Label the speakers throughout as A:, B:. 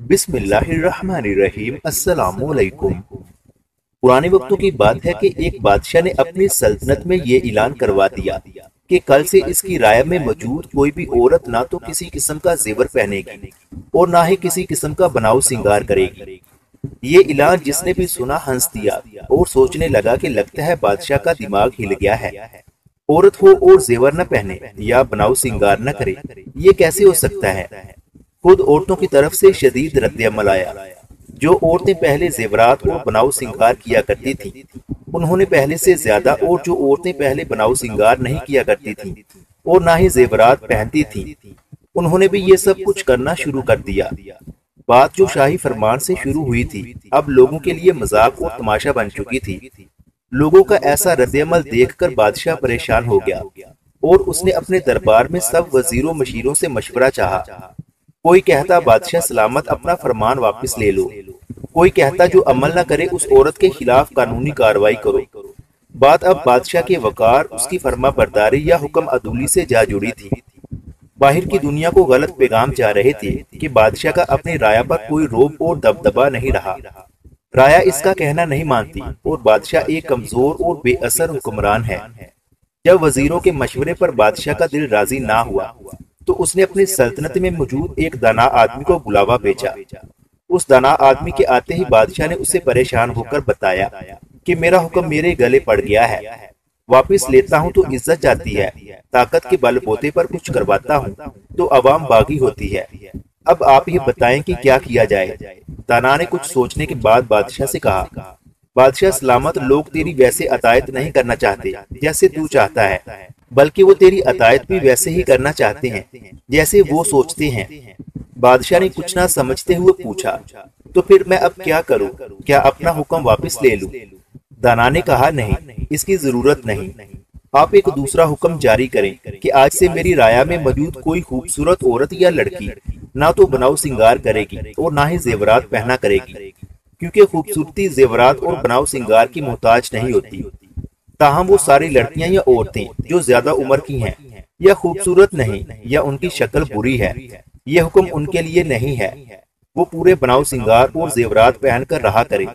A: बिस्मिल्लाहिर्रहमानिर्रहीम। अस्सलामुअलैकुम। पुराने वक्तों की बात है कि एक बादशाह ने अपनी सल्तनत में ये ऐलान करवा दिया कि कल से इसकी राय में मौजूद कोई भी औरत ना तो किसी किस्म का जेवर पहनेगी और ना ही किसी किस्म का बनाव सिंगार करेगी। ये ऐलान जिसने भी सुना हंस दिया और सोचने लगा कि लगता है बादशाह का दिमाग हिल गया है। औरत हो और जेवर न पहने या बनाव सिंगार न करे, ये कैसे हो सकता है। खुद औरतों की तरफ से शदीद रद्द-ए-अमल आया। जो औरतें पहले जेवरात और बनाव सिंगार किया करती थी उन्होंने पहले से ज्यादा, और जो औरतें पहले बनाव सिंगार नहीं किया करती थी और ना ही जेवरात पहनती थी उन्होंने भी ये सब कुछ करना शुरू कर दिया। बात जो शाही फरमान से शुरू हुई थी अब लोगों के लिए मजाक और तमाशा बन चुकी थी। लोगों का ऐसा रद्द-ए-अमल देखकर बादशाह परेशान हो गया और उसने अपने दरबार में सब वजीरों मशीरों से मशवरा चाहा। कोई कहता बादशाह सलामत अपना फरमान वापस ले लो, कोई कहता जो अमल न करे उस औरत के खिलाफ कानूनी कार्रवाई करो। बात अब बादशाह के वकार, उसकी फरमा बरदारी या हुक्म अदूली से जा जुड़ी थी। बाहर की दुनिया को गलत पैगाम जा रहे थे कि बादशाह का अपनी राया पर कोई रोब और दबदबा नहीं रहा। राया इसका कहना नहीं मानती और बादशाह एक कमजोर और बेअसर हुक्मरान है। जब वजीरों के मशवरे पर बादशाह का दिल राजी ना हुआ तो उसने अपनी सल्तनत में मौजूद एक दाना आदमी को बुलावा भेजा। उस दाना आदमी के आते ही बादशाह ने उसे परेशान होकर बताया कि मेरा हुक्म मेरे गले पड़ गया है, वापिस लेता हूँ तो इज्जत जाती है, ताकत के बलबूते पर कुछ करवाता हूँ तो अवाम बागी होती है। अब आप ये बताएं कि क्या किया जाए। दाना ने कुछ सोचने के बाद बादशाह से कहा, बादशाह सलामत, लोग तेरी वैसे अतायत नहीं करना चाहते जैसे तू चाहता है, बल्कि वो तेरी अतायत भी वैसे ही करना चाहते हैं जैसे वो सोचते हैं। बादशाह ने कुछ ना समझते हुए पूछा, तो फिर मैं अब क्या करूं? क्या अपना हुक्म वापस ले लूं? दाना ने कहा, नहीं, इसकी जरूरत नहीं। आप एक दूसरा हुक्म जारी करें कि आज से मेरी राया में मौजूद कोई खूबसूरत औरत या लड़की ना तो बनाव सिंगार करेगी और ना ही जेवरात पहना करेगी, क्योंकि खूबसूरती जेवरात और बनाव सिंगार की मोहताज नहीं होती। ताहम वो सारी लड़कियां या औरतें जो ज्यादा उम्र की हैं या खूबसूरत नहीं या उनकी शक्ल बुरी है, ये हुक्म उनके लिए नहीं है। वो पूरे बनाव सिंगार और जेवरात पहनकर रहा करें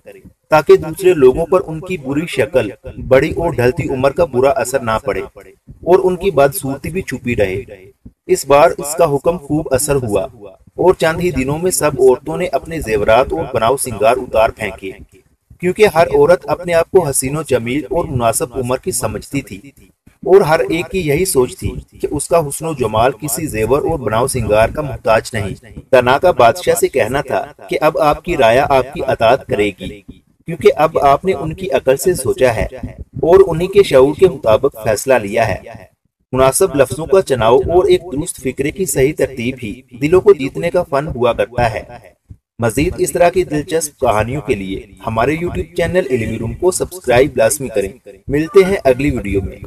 A: ताकि दूसरे लोगों पर उनकी बुरी शक्ल, बड़ी और ढलती उम्र का बुरा असर ना पड़े और उनकी बदसूरती भी छुपी रहे। इस बार इसका हुक्म खूब असर हुआ और चंद ही दिनों में सब औरतों ने अपने जेवरात और बनाव सिंगार उतार फेंके, क्योंकि हर औरत अपने आप को हसीनो जमील और मुनासिब उम्र की समझती थी और हर एक की यही सोच थी कि उसका हुस्नो जमाल किसी जेवर और बनाव सिंगार का मुहताज नहीं। दाना का बादशाह से कहना था कि अब आपकी राया आपकी अतात करेगी, क्योंकि अब आपने उनकी अकल से सोचा है और उन्हीं के शऊर के मुताबिक फैसला लिया है। मुनासिब लफ्जों का चुनाव और एक दुरुस्त फिक्रे की सही तरतीब ही दिलों को जीतने का फन हुआ करता है। मजीद इस तरह की दिलचस्प कहानियों के लिए हमारे YouTube चैनल इल्मी रूम को सब्सक्राइब लाजमी करें। मिलते हैं अगली वीडियो में।